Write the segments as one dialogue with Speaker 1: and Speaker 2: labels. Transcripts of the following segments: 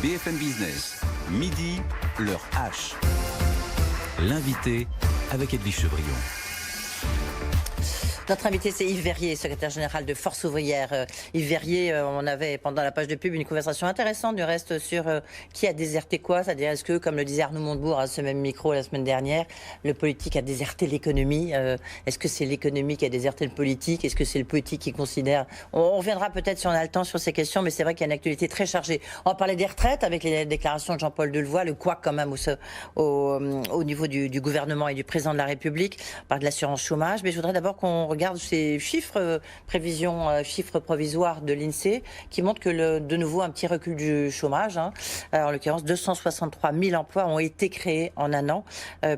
Speaker 1: BFM Business, midi, l'heure H. L'invité avec Edwige Chevrillon.
Speaker 2: Notre invité, c'est Yves Verrier, secrétaire général de Force ouvrière. Yves Verrier, on avait pendant la page de pub une conversation intéressante du reste sur qui a déserté quoi. C'est-à-dire, est-ce que, comme le disait Arnaud Montebourg à ce même micro la semaine dernière, le politique a déserté l'économie? Est-ce que c'est l'économie qui a déserté le politique? Est-ce que c'est le politique qui considère... On reviendra peut-être si on a le temps sur ces questions, mais c'est vrai qu'il y a une actualité très chargée. On va parler des retraites avec les déclarations de Jean-Paul Delevoye, le couac quand même au niveau du gouvernement et du président de la République, par de l'assurance chômage. Mais je voudrais d'abord qu'on regarde ces chiffres, chiffres provisoires de l'INSEE qui montrent que de nouveau un petit recul du chômage. Alors, en l'occurrence, 263 000 emplois ont été créés en un an,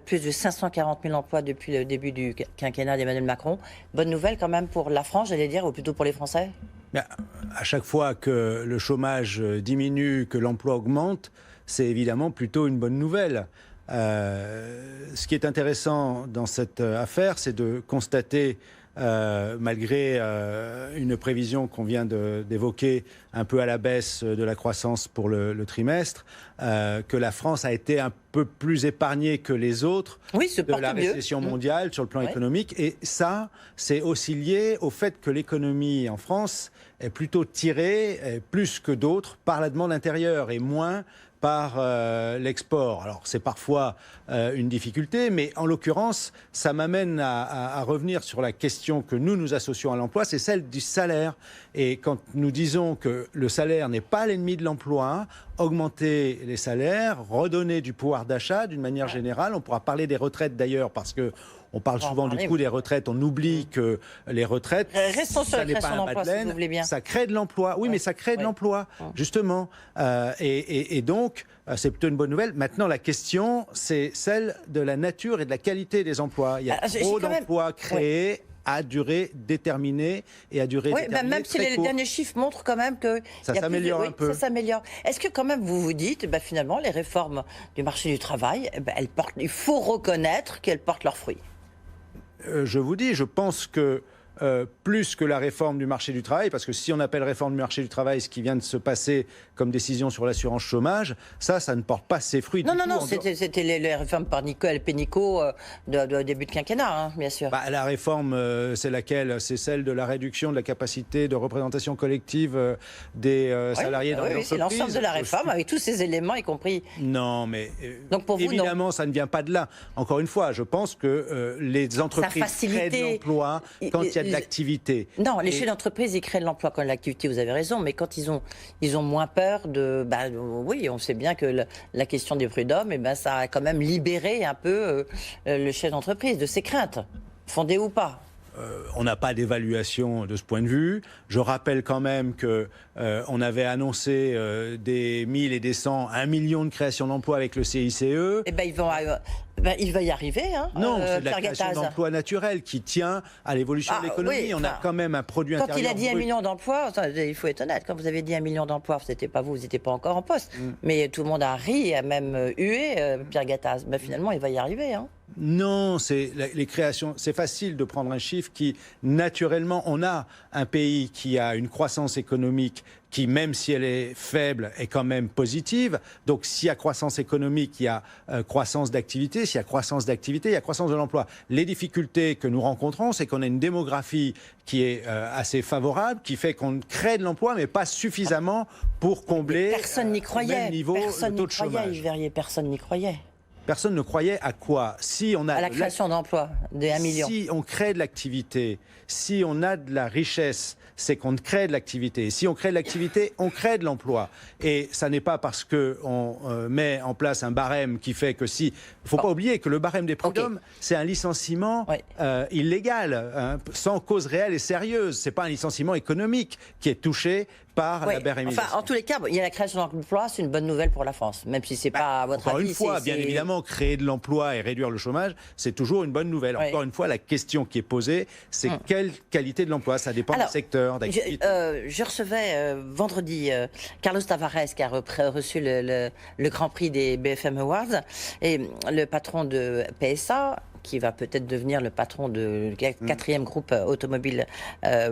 Speaker 2: plus de 540 000 emplois depuis le début du quinquennat d'Emmanuel Macron. Bonne nouvelle quand même pour la France, j'allais dire, ou plutôt pour les Français?
Speaker 3: À chaque fois que le chômage diminue, que l'emploi augmente, c'est évidemment plutôt une bonne nouvelle. Ce qui est intéressant dans cette affaire, c'est de constater, malgré une prévision qu'on vient d'évoquer un peu à la baisse de la croissance pour le trimestre, que la France a été un peu plus épargnée que les autres de la récession mondiale sur le plan économique. Et ça, c'est aussi lié au fait que l'économie en France est plutôt tirée, plus que d'autres, par la demande intérieure et moins par l'export. Alors c'est parfois une difficulté, mais en l'occurrence, ça m'amène à revenir sur la question que nous associons à l'emploi, c'est celle du salaire. Et quand nous disons que le salaire n'est pas l'ennemi de l'emploi, augmenter les salaires, redonner du pouvoir d'achat d'une manière générale, on pourra parler des retraites d'ailleurs, parce que on parle souvent du coût des retraites, on oublie que les retraites, ça n'est pas un bas-de-laine, ça crée de l'emploi. Oui, mais ça crée de l'emploi, justement. Et donc, c'est plutôt une bonne nouvelle. Maintenant, la question, c'est celle de la nature et de la qualité des emplois. Il y a trop d'emplois créés à durée déterminée et à durée déterminée.
Speaker 2: Même si les derniers chiffres montrent quand même que
Speaker 3: ça s'améliore un peu.
Speaker 2: Ça s'améliore. Est-ce que quand même vous vous dites, finalement, les réformes du marché du travail, il faut reconnaître qu'elles portent leurs fruits?
Speaker 3: Je vous dis, je pense que plus que la réforme du marché du travail, parce que si on appelle réforme du marché du travail ce qui vient de se passer comme décision sur l'assurance chômage, ça ne porte pas ses fruits.
Speaker 2: Non, c'était les réformes par Nicole Pénicaud de début de quinquennat, bien sûr.
Speaker 3: La réforme, c'est laquelle? C'est celle de la réduction de la capacité de représentation collective des salariés dans les entreprises.
Speaker 2: C'est l'ensemble de la réforme, avec tous ces éléments, y compris...
Speaker 3: Non, mais
Speaker 2: donc pour vous,
Speaker 3: évidemment, ça ne vient pas de là. Encore une fois, je pense que les entreprises créent de l'emploi quand il y a de l'activité.
Speaker 2: Non, les chefs d'entreprise, ils créent de l'emploi quand l'activité, vous avez raison, mais quand ils ont moins peur de... oui, on sait bien que la question des prud'hommes, ça a quand même libéré un peu le chef d'entreprise de ses craintes, fondées ou pas.
Speaker 3: On n'a pas d'évaluation de ce point de vue. Je rappelle quand même qu'on avait annoncé des 1000 et des 100, 1 million de créations d'emplois avec le CICE.
Speaker 2: Il va y arriver.
Speaker 3: Non, c'est de la création d'emplois naturelle qui tient à l'évolution de l'économie. On a quand même un produit intérieur brut.
Speaker 2: Quand il a dit 1 million d'emplois, il faut être honnête, quand vous avez dit 1 million d'emplois, c'était pas vous n'étiez pas encore en poste. Mais tout le monde a ri, a même hué Pierre Gattaz. Finalement, il va y arriver.
Speaker 3: Non, les créations. C'est facile de prendre un chiffre qui, naturellement, on a un pays qui a une croissance économique qui, même si elle est faible, est quand même positive. Donc, s'il y a croissance économique, il y a croissance d'activité. S'il y a croissance d'activité, il y a croissance de l'emploi. Les difficultés que nous rencontrons, c'est qu'on a une démographie qui est assez favorable, qui fait qu'on crée de l'emploi, mais pas suffisamment pour combler
Speaker 2: personne n'y croyait.
Speaker 3: Même niveau le taux de chômage.
Speaker 2: Personne n'y croyait.
Speaker 3: Personne ne croyait à quoi? Si on a
Speaker 2: à la création d'emplois de 1 million.
Speaker 3: Si on crée de l'activité, si on a de la richesse, c'est qu'on crée de l'activité. Si on crée de l'activité, on crée de l'emploi. Et ça n'est pas parce qu'on met en place un barème qui fait que si... Il ne faut pas oublier que le barème des prud'hommes, c'est un licenciement illégal, sans cause réelle et sérieuse. Ce n'est pas un licenciement économique qui est touché par la bérémisation.
Speaker 2: En tous les cas, il y a la création d'emplois, c'est une bonne nouvelle pour la France, même si c'est pas à votre avis.
Speaker 3: Encore une fois, bien évidemment, créer de l'emploi et réduire le chômage, c'est toujours une bonne nouvelle. Encore une fois, la question qui est posée, c'est quelle qualité de l'emploi? Ça dépend du secteur d'activité.
Speaker 2: Je recevais vendredi Carlos Tavares qui a reçu le Grand Prix des BFM Awards et le patron de PSA qui va peut-être devenir le patron de quatrième groupe automobile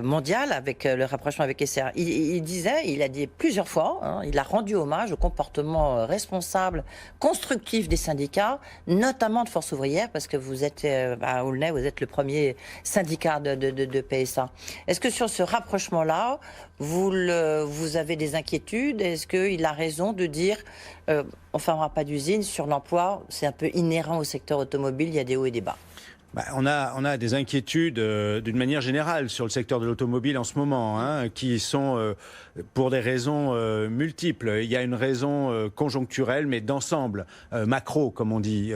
Speaker 2: mondial avec le rapprochement avec SR. Il a dit plusieurs fois, hein, il a rendu hommage au comportement responsable, constructif des syndicats, notamment de Force ouvrière, parce que vous êtes à Aulnay, vous êtes le premier syndicat de PSA. Est-ce que sur ce rapprochement-là, vous avez des inquiétudes? Est-ce qu'il a raison de dire on ne fermera pas d'usine sur l'emploi? C'est un peu inhérent au secteur automobile, il y a des hauts et des bas.
Speaker 3: On a des inquiétudes d'une manière générale sur le secteur de l'automobile en ce moment, hein, qui sont pour des raisons multiples. Il y a une raison conjoncturelle, mais d'ensemble, macro, comme on dit,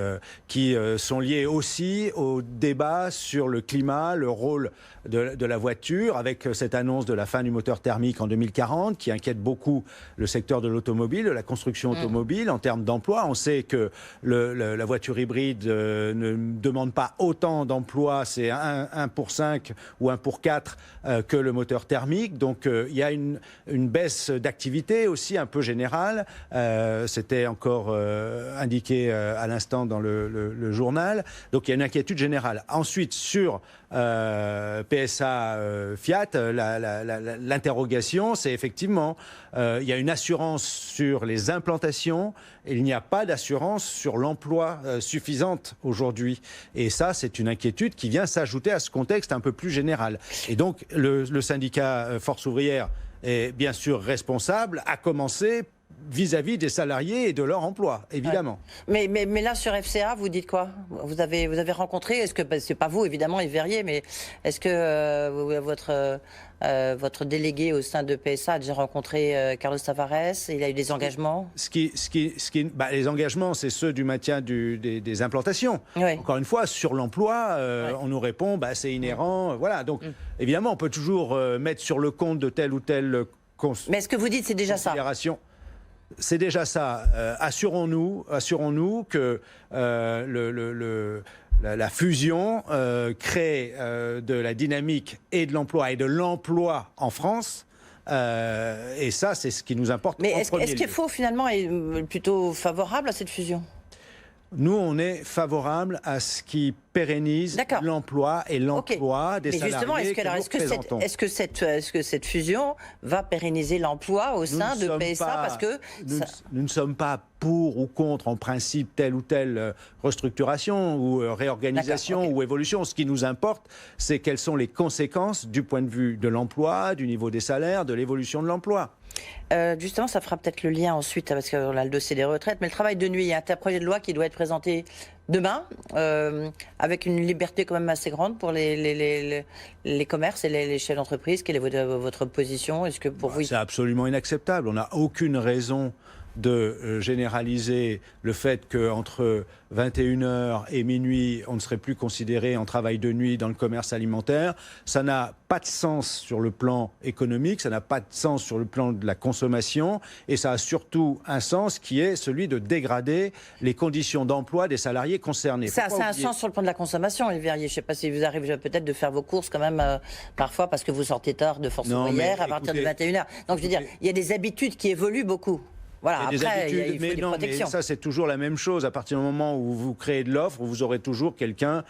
Speaker 3: qui sont liées aussi au débat sur le climat, le rôle de la voiture, avec cette annonce de la fin du moteur thermique en 2040, qui inquiète beaucoup le secteur de l'automobile, de la construction automobile, en termes d'emploi. On sait que la voiture hybride ne demande pas autant d'emplois, c'est 1 pour 5 ou 1 pour 4 que le moteur thermique. Donc il y a une baisse d'activité aussi un peu générale. C'était encore indiqué à l'instant dans le journal. Donc il y a une inquiétude générale. Ensuite, sur PSA Fiat, l'interrogation, c'est effectivement, il y a une assurance sur les implantations, et il n'y a pas d'assurance sur l'emploi suffisante aujourd'hui. Et ça, c'est une inquiétude qui vient s'ajouter à ce contexte un peu plus général. Et donc, le syndicat Force ouvrière est bien sûr responsable, à commencer vis-à-vis des salariés et de leur emploi, évidemment.
Speaker 2: Ouais. Mais là, sur FCA, vous dites quoi? Vous avez rencontré, est-ce que, c'est pas vous, évidemment, Yves Verrier, mais est-ce que votre délégué au sein de PSA a déjà rencontré Carlos Tavares? Il a eu des engagements?
Speaker 3: Les engagements, c'est ceux du maintien des implantations. Oui. Encore une fois, sur l'emploi, on nous répond, c'est inhérent. Voilà. Donc, évidemment, on peut toujours mettre sur le compte de tel ou tel
Speaker 2: mais est-ce que vous dites c'est déjà ça?
Speaker 3: C'est déjà ça. Assurons-nous que la fusion crée de la dynamique et de l'emploi en France. Et ça, c'est ce qui nous importe.
Speaker 2: Mais est-ce qu'FO finalement est plutôt favorable à cette fusion?
Speaker 3: Nous, on est favorable à ce qui pérennise l'emploi et l'emploi des salariés. Mais justement,
Speaker 2: est-ce que cette fusion va pérenniser l'emploi au sein de PSA parce que
Speaker 3: nous ne sommes pas pour ou contre, en principe, telle ou telle restructuration ou réorganisation ou évolution. Ce qui nous importe, c'est quelles sont les conséquences du point de vue de l'emploi, du niveau des salaires, de l'évolution de l'emploi.
Speaker 2: Justement, ça fera peut-être le lien ensuite, parce qu'on a le dossier des retraites, mais le travail de nuit, il y a un projet de loi qui doit être présenté demain, avec une liberté quand même assez grande pour les commerces et les chefs d'entreprise. Quelle est votre position? Est-ce que pour vous...
Speaker 3: C'est absolument inacceptable. On n'a aucune raison de généraliser le fait qu'entre 21h et minuit, on ne serait plus considéré en travail de nuit dans le commerce alimentaire. Ça n'a pas de sens sur le plan économique, ça n'a pas de sens sur le plan de la consommation, et ça a surtout un sens qui est celui de dégrader les conditions d'emploi des salariés concernés.
Speaker 2: Ça a un sens sur le plan de la consommation, Yves Verrier. Je ne sais pas si vous arrivez peut-être de faire vos courses quand même parfois parce que vous sortez tard de Force ouvrière à partir de 21h. Donc je veux dire, il y a des habitudes qui évoluent beaucoup. Voilà, après, il faut des protections.
Speaker 3: Mais ça, c'est toujours la même chose. À partir du moment où vous créez de l'offre, vous aurez toujours quelqu'un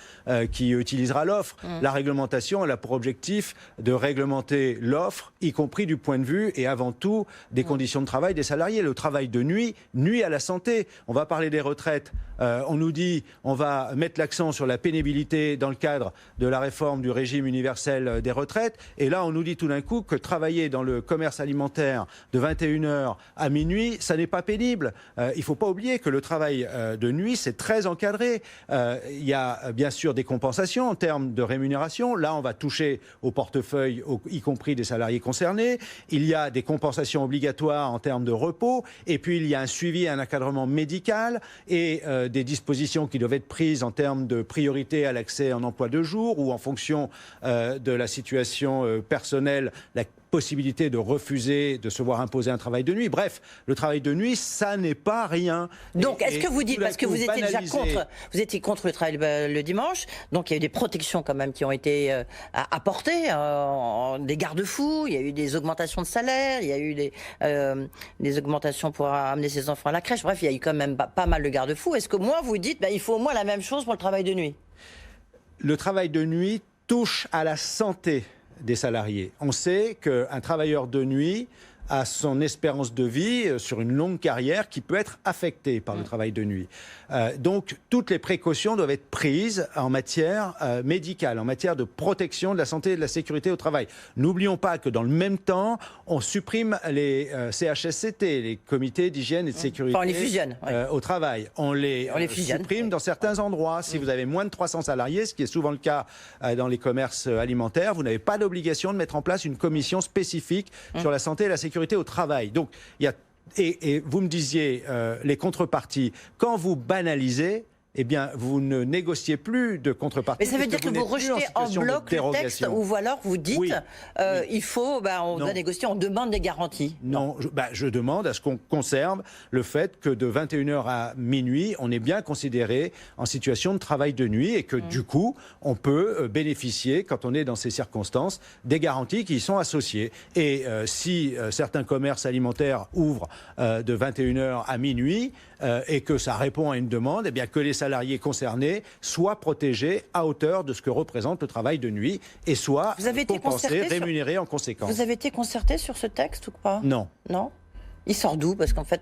Speaker 3: qui utilisera l'offre. La réglementation, elle a pour objectif de réglementer l'offre, y compris du point de vue et avant tout des conditions de travail des salariés. Le travail de nuit nuit à la santé. On va parler des retraites. On nous dit on va mettre l'accent sur la pénibilité dans le cadre de la réforme du régime universel des retraites. Et là, on nous dit tout d'un coup que travailler dans le commerce alimentaire de 21h à minuit, ça n'est pas pénible. Il ne faut pas oublier que le travail de nuit, c'est très encadré. Il y a bien sûr des compensations en termes de rémunération. Là, on va toucher au portefeuille, y compris des salariés concernés. Il y a des compensations obligatoires en termes de repos. Et puis, il y a un suivi, un encadrement médical et des dispositions qui doivent être prises en termes de priorité à l'accès en emploi de jour ou en fonction de la situation personnelle, la possibilité de refuser de se voir imposer un travail de nuit. Bref, le travail de nuit, ça n'est pas rien.
Speaker 2: Donc, est-ce que vous dites, parce que vous étiez déjà contre le travail le dimanche, donc il y a eu des protections quand même qui ont été apportées, des garde-fous, il y a eu des augmentations de salaire, il y a eu des augmentations pour amener ses enfants à la crèche, bref, il y a eu quand même pas mal de garde-fous. Est-ce que moi, vous dites, il faut au moins la même chose pour le travail de nuit?
Speaker 3: Le travail de nuit touche à la santé des salariés. On sait qu'un travailleur de nuit a son espérance de vie sur une longue carrière qui peut être affectée par le travail de nuit. Donc, toutes les précautions doivent être prises en matière médicale, en matière de protection de la santé et de la sécurité au travail. N'oublions pas que dans le même temps, on supprime les CHSCT, les comités d'hygiène et de sécurité
Speaker 2: on les fusionne,
Speaker 3: au travail. On les supprime dans certains endroits. Si vous avez moins de 300 salariés, ce qui est souvent le cas dans les commerces alimentaires, vous n'avez pas d'obligation de mettre en place une commission spécifique sur la santé et la sécurité au travail. Donc, il y a et vous me disiez les contreparties. Quand vous banalisez, eh bien, vous ne négociez plus de contrepartie.
Speaker 2: Mais ça veut dire que vous rejetez en bloc le texte, ou alors vous dites,
Speaker 3: oui.
Speaker 2: Il faut, on doit négocier, on demande des garanties.
Speaker 3: Non, je demande à ce qu'on conserve le fait que de 21h à minuit, on est bien considéré en situation de travail de nuit et que du coup, on peut bénéficier, quand on est dans ces circonstances, des garanties qui y sont associées. Et si certains commerces alimentaires ouvrent de 21h à minuit et que ça répond à une demande, eh bien que les salariés concernés soient protégés à hauteur de ce que représente le travail de nuit et soient compensés, rémunérés en conséquence.
Speaker 2: Vous avez été concerté sur ce texte ou pas?
Speaker 3: Non.
Speaker 2: Non? Il sort d'où? Parce qu'en fait,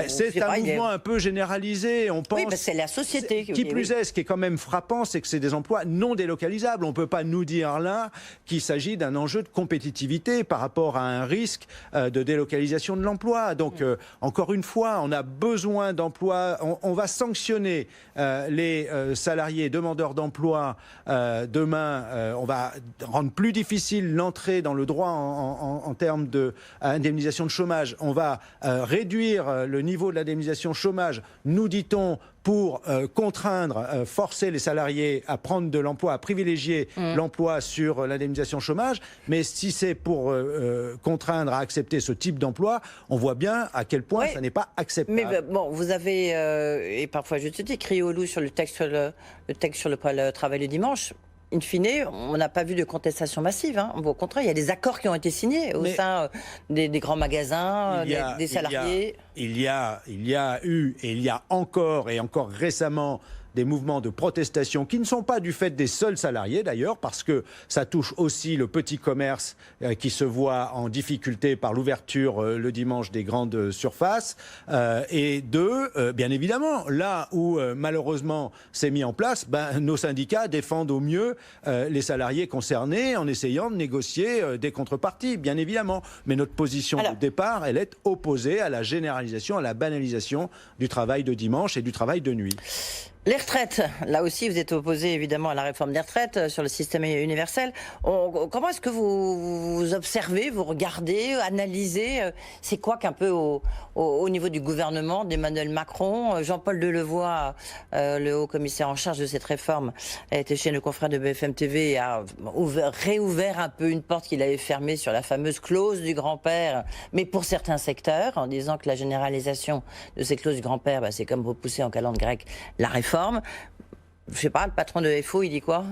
Speaker 3: c'est un mouvement un peu généralisé. On pense.
Speaker 2: Oui, c'est la société.
Speaker 3: Qui plus est, ce qui est quand même frappant, c'est que c'est des emplois non délocalisables. On ne peut pas nous dire là qu'il s'agit d'un enjeu de compétitivité par rapport à un risque de délocalisation de l'emploi. Donc, encore une fois, on a besoin d'emplois. On va sanctionner les salariés demandeurs d'emploi demain. On va rendre plus difficile l'entrée dans le droit en termes d'indemnisation de chômage. On va réduire le niveau de l'indemnisation chômage, nous dit-on, pour contraindre, forcer les salariés à prendre de l'emploi, à privilégier l'emploi sur l'indemnisation chômage. Mais si c'est pour contraindre à accepter ce type d'emploi, on voit bien à quel point ça n'est pas acceptable.
Speaker 2: Mais bon, vous avez, et parfois je te dis, crié au loup sur le texte sur le travail le dimanche. In fine, on n'a pas vu de contestation massive. Au contraire, il y a des accords qui ont été signés au sein des grands magasins, des salariés.
Speaker 3: Il y a eu, et il y a encore, et encore récemment, des mouvements de protestation qui ne sont pas du fait des seuls salariés d'ailleurs, parce que ça touche aussi le petit commerce qui se voit en difficulté par l'ouverture le dimanche des grandes surfaces. Et bien évidemment, là où malheureusement c'est mis en place, nos syndicats défendent au mieux les salariés concernés en essayant de négocier des contreparties, bien évidemment. Mais notre position de départ, elle est opposée à la généralisation, à la banalisation du travail de dimanche et du travail de nuit.
Speaker 2: Les retraites, là aussi, vous êtes opposé évidemment à la réforme des retraites sur le système universel. Comment est-ce que vous observez, vous regardez, analysez? C'est quoi qu'un peu au niveau du gouvernement d'Emmanuel Macron, Jean-Paul Delevoye, le haut commissaire en charge de cette réforme, a été chez nos confrères de BFM TV et a réouvert un peu une porte qu'il avait fermée sur la fameuse clause du grand-père, mais pour certains secteurs, en disant que la généralisation de cette clause du grand-père, c'est comme repousser en calendrier grec la réforme. Je sais pas, le patron de FO, il dit quoi?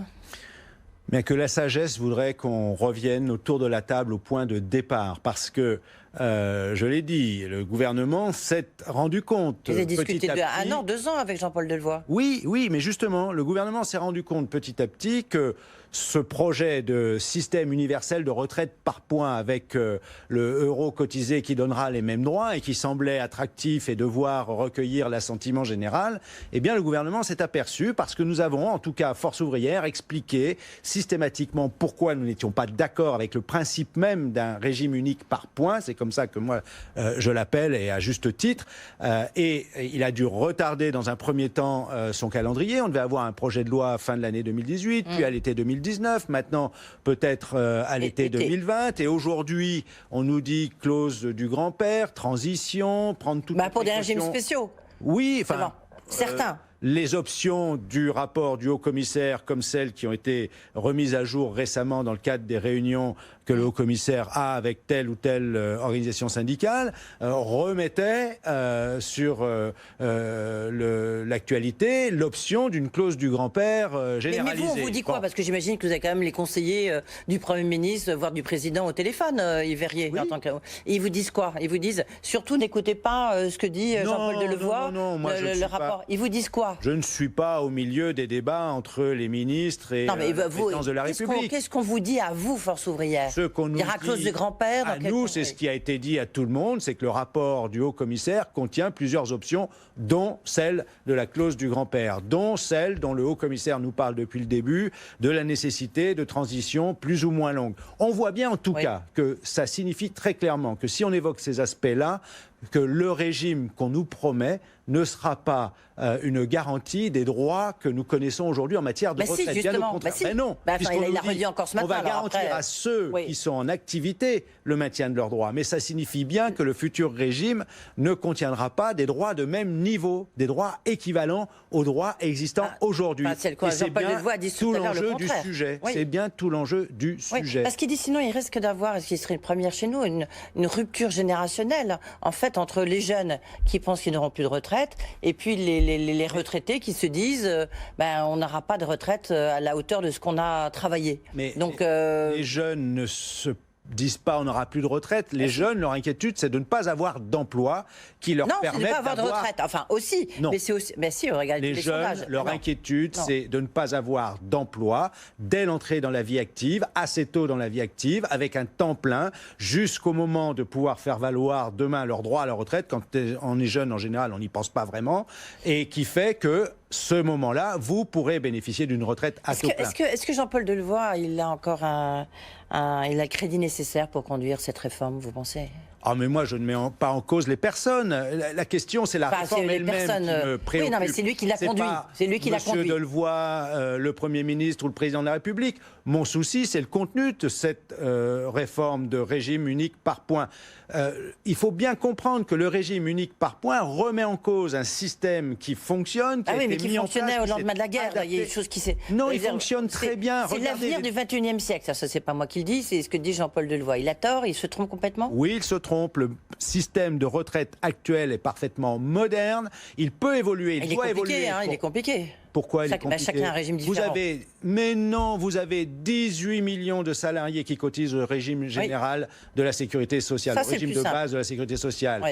Speaker 3: Mais que la sagesse voudrait qu'on revienne autour de la table au point de départ, parce que, je l'ai dit, le gouvernement s'est rendu compte.
Speaker 2: Vous avez discuté de 1 an, 2 ans avec Jean-Paul Delevoye.
Speaker 3: Oui, mais justement, le gouvernement s'est rendu compte petit à petit que ce projet de système universel de retraite par points avec le euro cotisé qui donnera les mêmes droits et qui semblait attractif et devoir recueillir l'assentiment général, eh bien le gouvernement s'est aperçu, parce que nous avons, en tout cas Force ouvrière, expliqué systématiquement pourquoi nous n'étions pas d'accord avec le principe même d'un régime unique par points. C'est comme ça que moi je l'appelle, et à juste titre. Et il a dû retarder dans un premier temps son calendrier. On devait avoir un projet de loi à fin de l'année 2018, puis à l'été 2019, maintenant peut-être à l'été 2020. Et aujourd'hui, on nous dit clause du grand-père, transition, prendre toutes les
Speaker 2: pour des
Speaker 3: précautions.
Speaker 2: régimes spéciaux.
Speaker 3: Oui, enfin...
Speaker 2: Certains.
Speaker 3: les options du rapport du haut-commissaire, comme celles qui ont été remises à jour récemment dans le cadre des réunions que le haut-commissaire a avec telle ou telle organisation syndicale, remettaient sur l'actualité l'option d'une clause du grand-père généralisée.
Speaker 2: Mais vous, on vous dit quoi? Parce que j'imagine que vous avez quand même les conseillers du Premier ministre, voire du Président au téléphone, Yves Verrier.
Speaker 3: Oui.
Speaker 2: Et ils vous disent quoi? Ils vous disent, surtout n'écoutez pas ce que dit Jean-Paul Delevoye, le rapport. Ils vous disent quoi?
Speaker 3: Je ne suis pas au milieu des débats entre les ministres et la présidence de la République.
Speaker 2: Qu'est-ce qu'on vous dit à vous, Force ouvrière?
Speaker 3: Ce qu'on nous
Speaker 2: Il y aura clause de grand-père.
Speaker 3: à nous, c'est ce qui a été dit à tout le monde, c'est que le rapport du haut-commissaire contient plusieurs options, dont celle de la clause du grand-père, dont celle dont le haut-commissaire nous parle depuis le début, de la nécessité de transition plus ou moins longue. On voit bien en tout cas que ça signifie très clairement que si on évoque ces aspects-là, que le régime qu'on nous promet ne sera pas une garantie des droits que nous connaissons aujourd'hui en matière de retraite.
Speaker 2: Si,
Speaker 3: bien au contraire. Mais non,
Speaker 2: il a redit encore ce matin.
Speaker 3: On va garantir à ceux qui sont en activité le maintien de leurs droits. Mais ça signifie bien que le futur régime ne contiendra pas des droits de même niveau, des droits équivalents aux droits existants aujourd'hui.
Speaker 2: C'est bien tout l'enjeu du
Speaker 3: sujet. C'est bien tout l'enjeu du sujet.
Speaker 2: Parce qu'il dit sinon il risque d'avoir, ce qui serait une première chez nous, une rupture générationnelle. En fait, entre les jeunes qui pensent qu'ils n'auront plus de retraite et puis les retraités qui se disent on n'aura pas de retraite à la hauteur de ce qu'on a travaillé.
Speaker 3: Mais donc, les jeunes ne se disent pas on n'aura plus de retraite. Les jeunes, leur inquiétude, c'est de ne pas avoir d'emploi qui leur permette
Speaker 2: de ne pas avoir de retraite. Enfin, aussi.
Speaker 3: Non.
Speaker 2: Mais c'est aussi. Mais si, regardez
Speaker 3: les jeunes,
Speaker 2: sondages.
Speaker 3: leur inquiétude, c'est de ne pas avoir d'emploi dès l'entrée dans la vie active, assez tôt dans la vie active, avec un temps plein, jusqu'au moment de pouvoir faire valoir demain leur droit à la retraite. Quand on est jeune, en général, on n'y pense pas vraiment, et qui fait que ce moment-là, vous pourrez bénéficier d'une retraite à taux plein.
Speaker 2: Est-ce que Jean-Paul Delevoye, il a encore il a le crédit nécessaire pour conduire cette réforme, vous pensez?
Speaker 3: Ah, mais moi, je ne mets pas en cause les personnes. La question, c'est la réforme elle-même qui me préoccupe.
Speaker 2: Oui, non, mais c'est lui qui l'a conduit. C'est lui qui l'a conduit.
Speaker 3: Monsieur Delevoye, le Premier ministre ou le Président de la République. Mon souci, c'est le contenu de cette réforme de régime unique par points. Il faut bien comprendre que le régime unique par points remet en cause un système qui fonctionne,
Speaker 2: mais qui fonctionnait au lendemain de la guerre. Il y a des choses qui
Speaker 3: Non, il fonctionne très bien.
Speaker 2: C'est l'avenir du XXIe siècle. Ça, c'est pas moi qui le dis, c'est ce que dit Jean-Paul Delevoye. Il a tort, il se trompe complètement?
Speaker 3: Oui, il se trompe. Le système de retraite actuel est parfaitement moderne. Il peut évoluer, il doit évoluer.
Speaker 2: Il est compliqué.
Speaker 3: Pourquoi il est compliqué?
Speaker 2: Chacun a un régime différent.
Speaker 3: Vous avez 18 millions de salariés qui cotisent au régime général de la sécurité sociale, au régime de base de la sécurité sociale.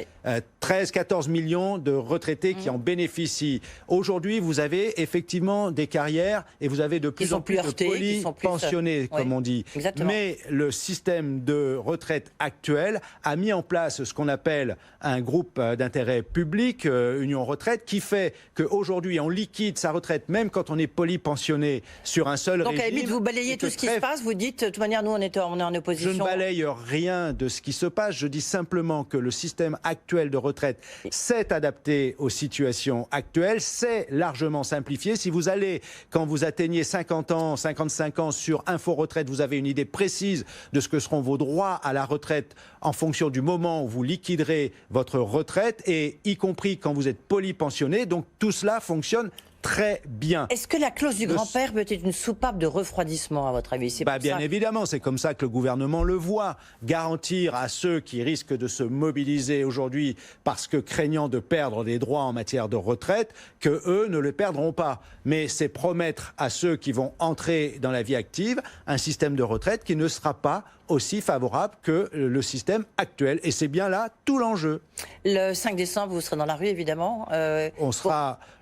Speaker 3: 13-14 millions de retraités qui en bénéficient. Aujourd'hui, vous avez effectivement des carrières et vous avez de plus en plus de polypensionnés, comme on dit.
Speaker 2: Exactement.
Speaker 3: Mais le système de retraite actuel a mis en place ce qu'on appelle un groupe d'intérêt public, Union Retraite, qui fait qu'aujourd'hui, on liquide sa retraite même quand on est polypensionné sur un seul régime.
Speaker 2: Donc à la limite, vous balayez tout ce qui se passe, vous dites, de toute manière, nous on est en opposition.
Speaker 3: Je ne balaye rien de ce qui se passe, je dis simplement que le système actuel de retraite s'est adapté aux situations actuelles, c'est largement simplifié. Si vous allez, quand vous atteignez 50 ans, 55 ans sur Info Retraite, vous avez une idée précise de ce que seront vos droits à la retraite en fonction du moment où vous liquiderez votre retraite, et y compris quand vous êtes polypensionné. Donc tout cela fonctionne très bien.
Speaker 2: Est-ce que la clause du grand-père peut être une soupape de refroidissement, à votre avis?
Speaker 3: Bien évidemment, c'est comme ça que le gouvernement le voit. Garantir à ceux qui risquent de se mobiliser aujourd'hui parce que craignant de perdre des droits en matière de retraite, que eux ne le perdront pas. Mais c'est promettre à ceux qui vont entrer dans la vie active un système de retraite qui ne sera pas aussi favorable que le système actuel. Et c'est bien là tout l'enjeu.
Speaker 2: Le 5 décembre, vous serez dans la rue, évidemment.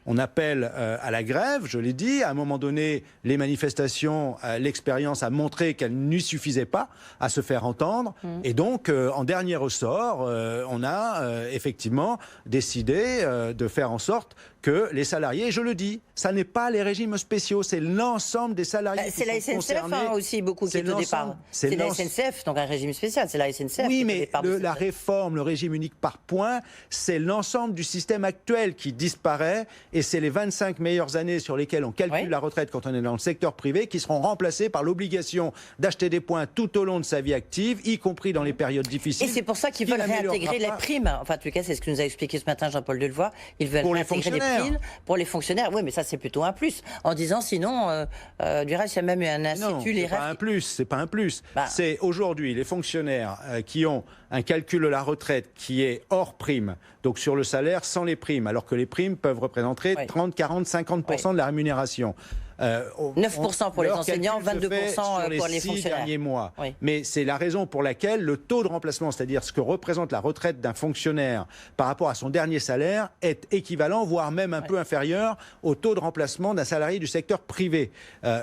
Speaker 3: On appelle à la grève, je l'ai dit. À un moment donné, les manifestations, l'expérience a montré qu'elles n'y suffisaient pas à se faire entendre. Et donc, en dernier ressort, on a effectivement décidé de faire en sorte que les salariés, je le dis, ça n'est pas les régimes spéciaux, c'est l'ensemble des salariés qui sont concernés.
Speaker 2: C'est la SNCF aussi, beaucoup qui est au départ.
Speaker 3: C'est la SNCF
Speaker 2: SNCF, donc un régime spécial, c'est la SNCF.
Speaker 3: Oui,
Speaker 2: qui
Speaker 3: mais
Speaker 2: fait des
Speaker 3: la réforme, le régime unique par points, c'est l'ensemble du système actuel qui disparaît et c'est les 25 meilleures années sur lesquelles on calcule la retraite quand on est dans le secteur privé qui seront remplacées par l'obligation d'acheter des points tout au long de sa vie active, y compris dans les périodes difficiles.
Speaker 2: Et c'est pour ça qu'ils veulent réintégrer les primes. Enfin, en tout cas, c'est ce que nous a expliqué ce matin Jean-Paul Delevoye. Ils veulent réintégrer les primes pour les fonctionnaires. Oui, mais ça, c'est plutôt un plus. En disant, sinon, du reste, il y a même eu un institut.
Speaker 3: Non, c'est pas un plus. C'est aujourd'hui les fonctionnaires qui ont un calcul de la retraite qui est hors prime, donc sur le salaire sans les primes, alors que les primes peuvent représenter 30, 40, 50% de la rémunération.
Speaker 2: 9% pour les enseignants, 22% pour les
Speaker 3: 6
Speaker 2: fonctionnaires.
Speaker 3: Derniers mois. Mais c'est la raison pour laquelle le taux de remplacement, c'est-à-dire ce que représente la retraite d'un fonctionnaire par rapport à son dernier salaire, est équivalent, voire même un peu inférieur au taux de remplacement d'un salarié du secteur privé.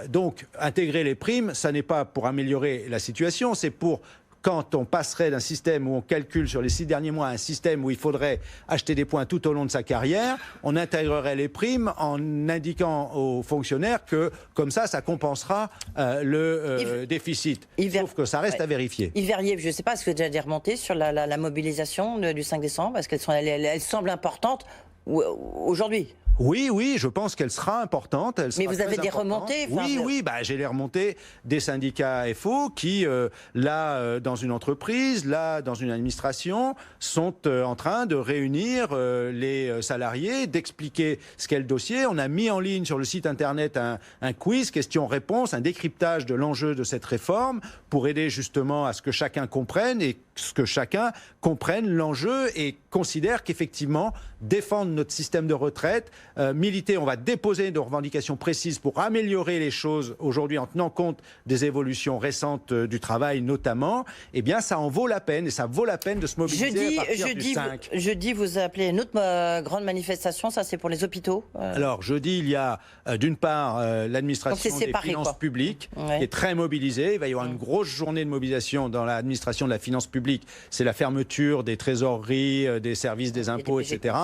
Speaker 3: Donc, intégrer les primes, ça n'est pas pour améliorer la situation, c'est pour... Quand on passerait d'un système où on calcule sur les 6 derniers mois à un système où il faudrait acheter des points tout au long de sa carrière, on intégrerait les primes en indiquant aux fonctionnaires que, comme ça compensera le déficit. Sauf que ça reste à vérifier.
Speaker 2: Yves Verrier, je ne sais pas, est-ce que vous avez déjà remonté sur la mobilisation du 5 décembre? Est-ce qu'elle semble importante aujourd'hui?
Speaker 3: Oui, je pense qu'elle sera importante.
Speaker 2: Mais vous avez des remontées?
Speaker 3: Oui, j'ai les remontées des syndicats FO qui, là, dans une entreprise, là, dans une administration, sont en train de réunir les salariés, d'expliquer ce qu'est le dossier. On a mis en ligne sur le site internet un quiz, questions-réponses, un décryptage de l'enjeu de cette réforme pour aider justement à ce que chacun comprenne et ce que chacun comprenne l'enjeu et considère qu'effectivement, défendre notre système de retraite, militer, on va déposer nos revendications précises pour améliorer les choses aujourd'hui en tenant compte des évolutions récentes du travail notamment, eh bien ça en vaut la peine et ça vaut la peine de se mobiliser à partir du 5.
Speaker 2: Jeudi, vous appelez une autre grande manifestation, ça c'est pour les hôpitaux
Speaker 3: Alors jeudi, il y a d'une part l'administration des finances publiques qui est très mobilisée. Il va y avoir une grosse journée de mobilisation dans l'administration de la finance publique. C'est la fermeture des trésoreries, des services des impôts, etc.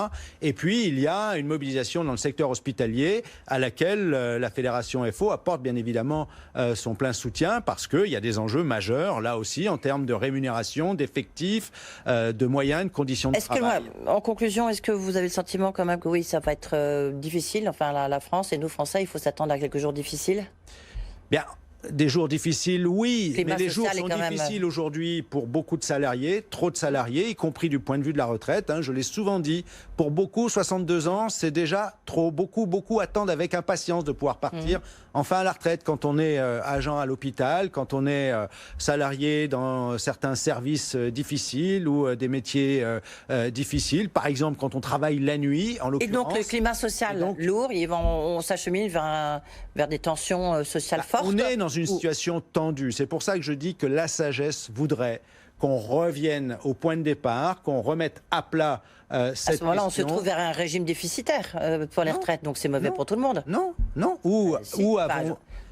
Speaker 3: Et puis il y a une mobilisation dans le secteur hospitalier à laquelle la Fédération FO apporte bien évidemment son plein soutien parce qu'il y a des enjeux majeurs là aussi en termes de rémunération, d'effectifs, de moyens, de conditions de travail.
Speaker 2: En conclusion, est-ce que vous avez le sentiment quand même que oui, ça va être difficile, enfin la France et nous Français, il faut s'attendre à quelques jours difficiles?
Speaker 3: Bien. Des jours difficiles, oui, mais les jours sont difficiles aujourd'hui pour beaucoup de salariés, trop de salariés, y compris du point de vue de la retraite. Je l'ai souvent dit, pour beaucoup, 62 ans, c'est déjà trop. Beaucoup attendent avec impatience de pouvoir partir enfin à la retraite quand on est agent à l'hôpital, quand on est salarié dans certains services difficiles ou des métiers difficiles. Par exemple, quand on travaille la nuit, en l'occurrence.
Speaker 2: Et donc le climat social lourd, on s'achemine vers des tensions sociales fortes.
Speaker 3: On est dans une situation tendue. C'est pour ça que je dis que la sagesse voudrait qu'on revienne au point de départ, qu'on remette à plat cette question.
Speaker 2: À ce moment-là, on se trouve vers un régime déficitaire pour les retraites, donc c'est mauvais pour tout le monde.
Speaker 3: Non.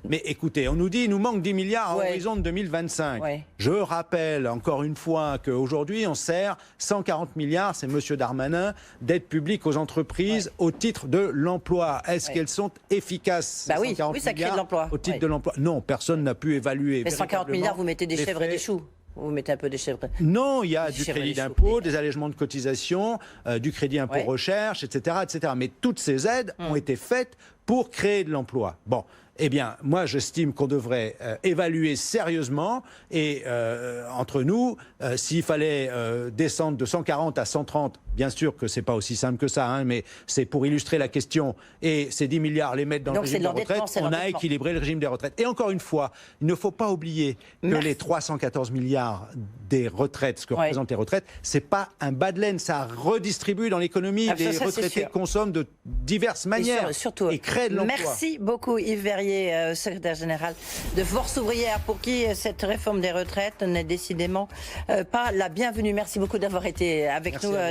Speaker 3: Mais écoutez, on nous dit qu'il nous manque 10 milliards à horizon de 2025. Je rappelle encore une fois qu'aujourd'hui, on sert 140 milliards, c'est M. Darmanin, d'aides publiques aux entreprises au titre de l'emploi. Est-ce qu'elles sont efficaces
Speaker 2: oui, ça crée de l'emploi.
Speaker 3: Au titre de l'emploi. Non, personne n'a pu évaluer.
Speaker 2: Mais 140 milliards, vous mettez des chèvres et des choux. Vous mettez un peu des chèvres.
Speaker 3: Non, il y a du crédit d'impôt, des allègements de cotisations, du crédit impôt recherche, etc., etc. Mais toutes ces aides ont été faites pour créer de l'emploi. Bon. Eh bien, moi, j'estime qu'on devrait évaluer sérieusement et entre nous, s'il fallait descendre de 140 à 130, bien sûr que c'est pas aussi simple que ça, mais c'est pour illustrer la question. Et ces 10 milliards les mettre dans le régime des retraites, on a équilibré le régime des retraites. Et encore une fois, il ne faut pas oublier que les 314 milliards des retraites, ce que représentent les retraites, c'est pas un bas de laine, ça redistribue dans l'économie. Les retraités consomment de diverses manières et créent de l'emploi.
Speaker 2: Merci beaucoup Yves Verrier, secrétaire général de Force ouvrière, pour qui cette réforme des retraites n'est décidément pas la bienvenue. Merci beaucoup d'avoir été avec nous.